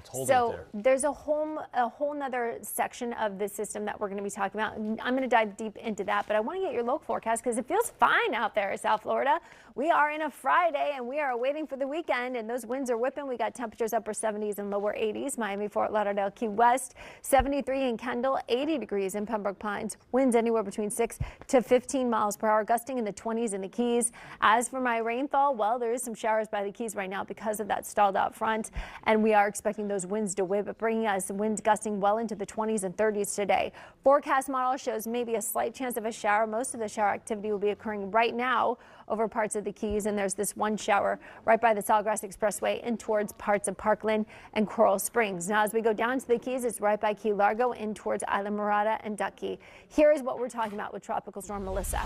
it's holding So there. there's a whole nother section of the system that we're going to be talking about. I'm going to dive deep into that, but I want to get your local forecast because it feels fine out there in South Florida. We are in a Friday and we are waiting for the weekend, and those winds are whipping. We got temperatures upper 70s and lower 80s. Miami, Fort Lauderdale, Key West, 73 in Kendall, 80 degrees in Pembroke Pines. Winds anywhere between 6 to 15 miles per hour, gusting in the 20s in the Keys. As for my rainfall, well, there is some showers by the Keys right now because of that stalled out front, and we are expecting those winds to whip, bringing us winds gusting well into the 20s and 30s today. Forecast model shows maybe a slight chance of a shower. Most of the shower activity will be occurring right now over parts of the Keys, and there's this one shower right by the Sawgrass Expressway and towards parts of Parkland and Coral Springs. Now, as we go down to the Keys, it's right by Key Largo in towards Isla Mirada and Duck Key. Here is what we're talking about with Tropical Storm Melissa.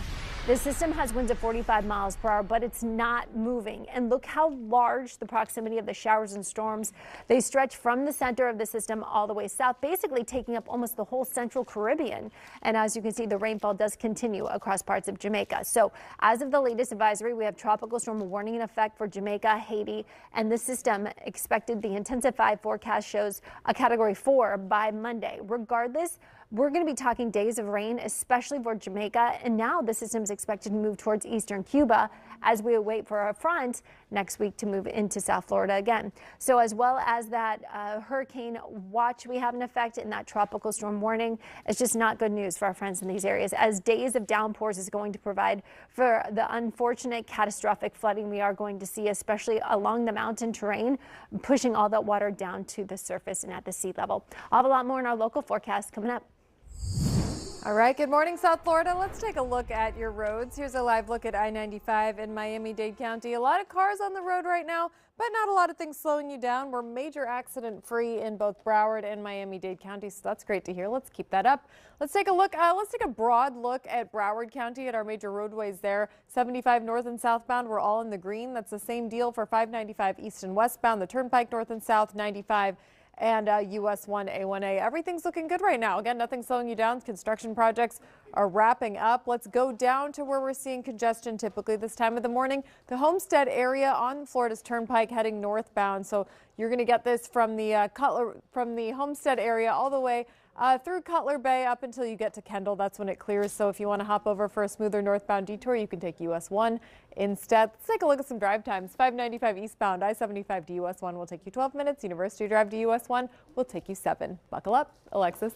This system has winds of 45 miles per hour, but it's not moving. And look how large the proximity of the showers and storms. They stretch from the center of the system all the way south, basically taking up almost the whole central Caribbean. And as you can see, the rainfall does continue across parts of Jamaica. So as of the latest advisory, we have tropical storm warning in effect for Jamaica, Haiti, and the system expected. The intensified forecast shows a category 4 by Monday. Regardless, we're going to be talking days of rain, especially for Jamaica. And now the system is expected to move towards eastern Cuba as we await for a front next week to move into South Florida again. So as well as that hurricane watch we have in effect and that tropical storm warning, it's just not good news for our friends in these areas, as days of downpours is going to provide for the unfortunate catastrophic flooding we are going to see, especially along the mountain terrain, pushing all that water down to the surface and at the sea level. I'll have a lot more in our local forecast coming up. All right, good morning, South Florida. Let's take a look at your roads. Here's a live look at I-95 in Miami-Dade County. A lot of cars on the road right now, but not a lot of things slowing you down. We're major accident free in both Broward and Miami-Dade County, so that's great to hear. Let's keep that up. Let's take a look. Let's take a broad look at Broward County at our major roadways there. 75 north and southbound, we're all in the green. That's the same deal for 595 east and westbound, the Turnpike north and south, 95 and US 1 A1A. Everything's looking good right now. Again, nothing slowing you down. Construction projects are wrapping up. Let's go down to where we're seeing congestion typically this time of the morning. The Homestead area on Florida's Turnpike heading northbound. So you're going to get this from the Homestead area all the way through Cutler Bay up until you get to Kendall. That's when it clears. So if you want to hop over for a smoother northbound detour, you can take US 1 instead. Let's take a look at some drive times. 595 eastbound, I-75 to US 1 will take you 12 minutes. University Drive to US 1 will take you 7. Buckle up, Alexis.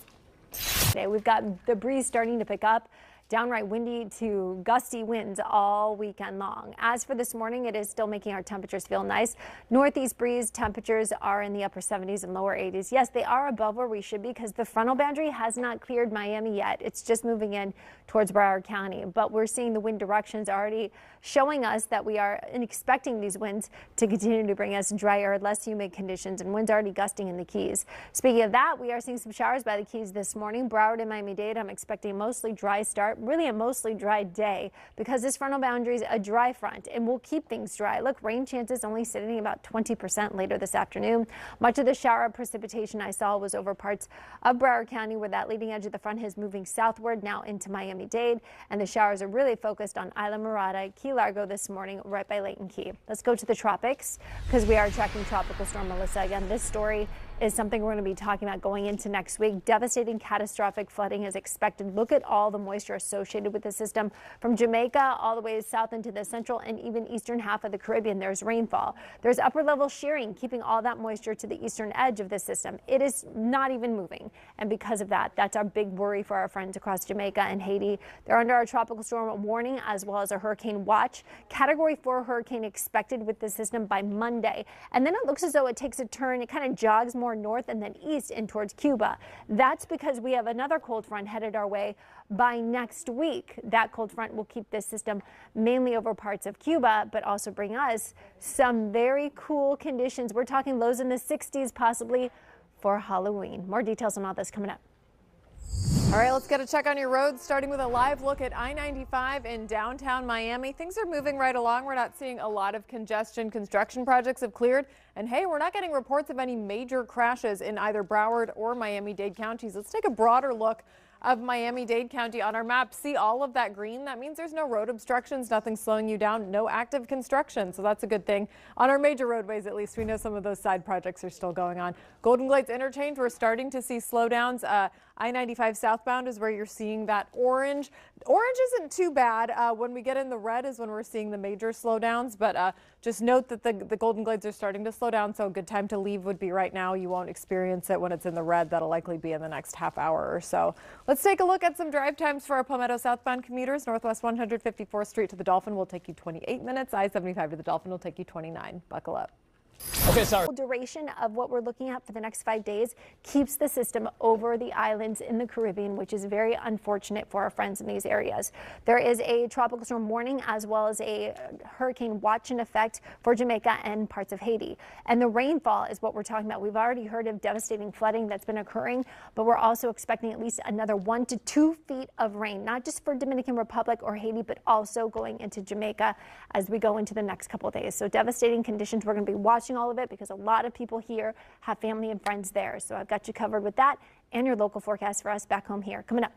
Today we've got the breeze starting to pick up. Downright windy to gusty winds all weekend long. As for this morning, it is still making our temperatures feel nice. Northeast breeze temperatures are in the upper 70s and lower 80s. Yes, they are above where we should be because the frontal boundary has not cleared Miami yet. It's just moving in towards Broward County, but we're seeing the wind directions already showing us that we are expecting these winds to continue to bring us drier, less humid conditions, and winds already gusting in the Keys. Speaking of that, we are seeing some showers by the Keys this morning. Broward and Miami-Dade, I'm expecting a mostly dry start. Really a mostly dry day because this frontal boundary is a dry front and will keep things dry. Look, rain chances only sitting about 20% later this afternoon. Much of the shower precipitation I saw was over parts of Broward County where that leading edge of the front is moving southward now into Miami-Dade, and the showers are really focused on Isla Mirada, Key Largo this morning right by Layton Key. Let's go to the tropics because we are tracking Tropical Storm Melissa. Again, this story is something we're going to be talking about going into next week. Devastating catastrophic flooding is expected. Look at all the moisture associated with the system from Jamaica all the way south into the central and even eastern half of the Caribbean. There's rainfall. There's upper level shearing, keeping all that moisture to the eastern edge of the system. It is not even moving. And because of that, that's our big worry for our friends across Jamaica and Haiti. They're under our tropical storm warning as well as a hurricane watch. Category 4 hurricane expected with the system by Monday. And then it looks as though it takes a turn. It kind of jogs more north and then east and towards Cuba. That's because we have another cold front headed our way by next week. That cold front will keep this system mainly over parts of Cuba, but also bring us some very cool conditions. We're talking lows in the 60s possibly for Halloween. More details on all this coming up. All right, let's get a check on your roads, starting with a live look at I-95 in downtown Miami. Things are moving right along. We're not seeing a lot of congestion. Construction projects have cleared. And hey, we're not getting reports of any major crashes in either Broward or Miami-Dade counties. Let's take a broader look of Miami-Dade County on our map. See all of that green? That means there's no road obstructions, nothing slowing you down, no active construction. So that's a good thing. On our major roadways, at least, we know some of those side projects are still going on. Golden Glades Interchange, we're starting to see slowdowns. I-95 southbound is where you're seeing that orange. Orange isn't too bad. When we get in the red is when we're seeing the major slowdowns, but just note that the Golden Glades are starting to slow down, so a good time to leave would be right now. You won't experience it when it's in the red. That'll likely be in the next half hour or so. Let's take a look at some drive times for our Palmetto southbound commuters. Northwest 154th Street to the Dolphin will take you 28 minutes. I-75 to the Dolphin will take you 29. Buckle up. Okay, sorry. The duration of what we're looking at for the next 5 days keeps the system over the islands in the Caribbean, which is very unfortunate for our friends in these areas. There is a tropical storm warning as well as a hurricane watch in effect for Jamaica and parts of Haiti. And the rainfall is what we're talking about. We've already heard of devastating flooding that's been occurring, but we're also expecting at least another 1 to 2 feet of rain, not just for Dominican Republic or Haiti, but also going into Jamaica as we go into the next couple of days. So devastating conditions. We're going to be watching all of it because a lot of people here have family and friends there. So I've got you covered with that and your local forecast for us back home here. Coming up.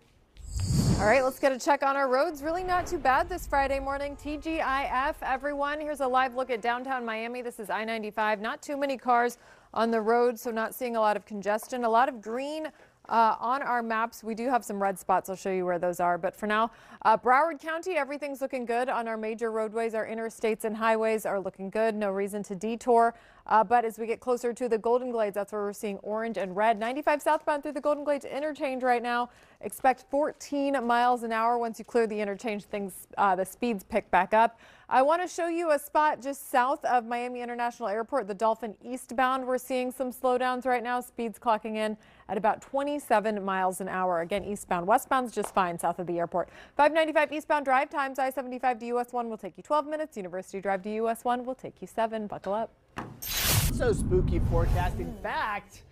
All right, let's get a check on our roads. Really not too bad this Friday morning. TGIF, everyone. Here's a live look at downtown Miami. This is I-95. Not too many cars on the road, so not seeing a lot of congestion. A lot of green on our maps. We do have some red spots. I'll show you where those are. But for now, Broward County, everything's looking good on our major roadways. Our interstates and highways are looking good. No reason to detour. But as we get closer to the Golden Glades, that's where we're seeing orange and red. 95 southbound through the Golden Glades interchange right now. Expect 14 miles an hour. Once you clear the interchange, the speeds pick back up. I want to show you a spot just south of Miami International Airport, the Dolphin eastbound. We're seeing some slowdowns right now. Speeds clocking in at about 27 miles an hour. Again, eastbound. Westbound's just fine south of the airport. 595 eastbound drive times. I-75 to US 1 will take you 12 minutes. University Drive to US 1 will take you 7. Buckle up. So spooky forecast. In fact,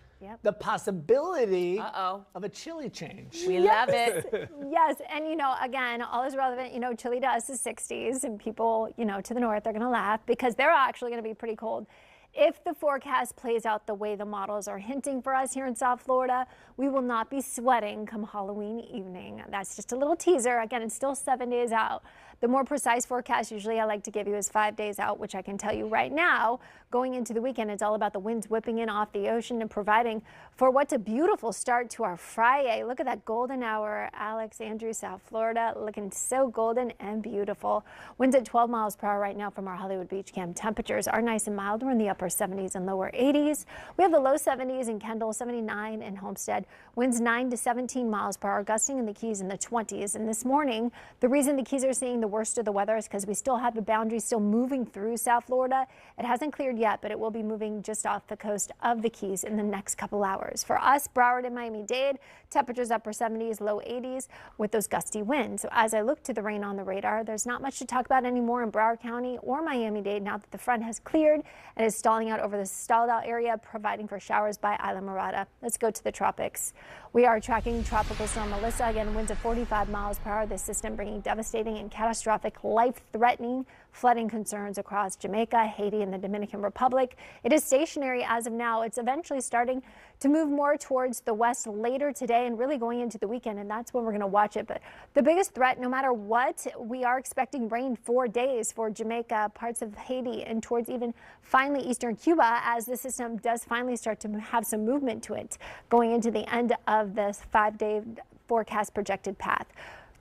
the possibility of a chilly change. We love it. Yes, and again, all is relevant. Chilly to us is 60s, and people, to the north, they're going to laugh because they're actually going to be pretty cold. If the forecast plays out the way the models are hinting for us here in South Florida, we will not be sweating come Halloween evening. That's just a little teaser. Again, it's still 7 days out. The more precise forecast usually I like to give you is 5 days out, which I can tell you right now, going into the weekend, it's all about the winds whipping in off the ocean and providing for what's a beautiful start to our Friday. Look at that golden hour, Alex, Andrew, South Florida, looking so golden and beautiful. Winds at 12 miles per hour right now from our Hollywood Beach camp. Temperatures are nice and mild. We're in the upper 70s and lower 80s. We have the low 70s in Kendall, 79 in Homestead. Winds 9 to 17 miles per hour, gusting in the Keys in the 20s. And this morning, the reason the Keys are seeing the worst of the weather is because we still have the boundary still moving through South Florida. It hasn't cleared yet, but it will be moving just off the coast of the Keys in the next couple hours. For us, Broward and Miami-Dade, temperatures upper 70s, low 80s with those gusty winds. So as I look to the rain on the radar, there's not much to talk about anymore in Broward County or Miami-Dade now that the front has cleared and is stalling out over the stalled out area, providing for showers by Isla Mirada. Let's go to the tropics. We are tracking Tropical Storm Melissa. Again, winds at 45 miles per hour. This system bringing devastating and catastrophic, life-threatening flooding concerns across Jamaica, Haiti, and the Dominican Republic. It is stationary as of now. It's eventually starting to move more towards the west later today and really going into the weekend, and that's when we're going to watch it. But the biggest threat, no matter what, we are expecting rain 4 days for Jamaica, parts of Haiti, and towards even finally eastern Cuba as the system does finally start to have some movement to it going into the end of this 5-day forecast projected path.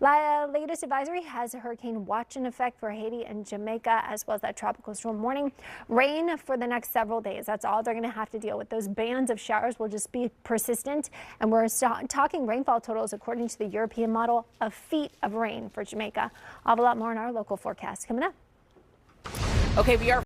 Latest advisory has a hurricane watch in effect for Haiti and Jamaica, as well as that tropical storm warning. Rain for the next several days. That's all they're going to have to deal with. Those bands of showers will just be persistent. And we're talking rainfall totals, according to the European model, of feet of rain for Jamaica. I'll have a lot more in our local forecast coming up. Okay, we are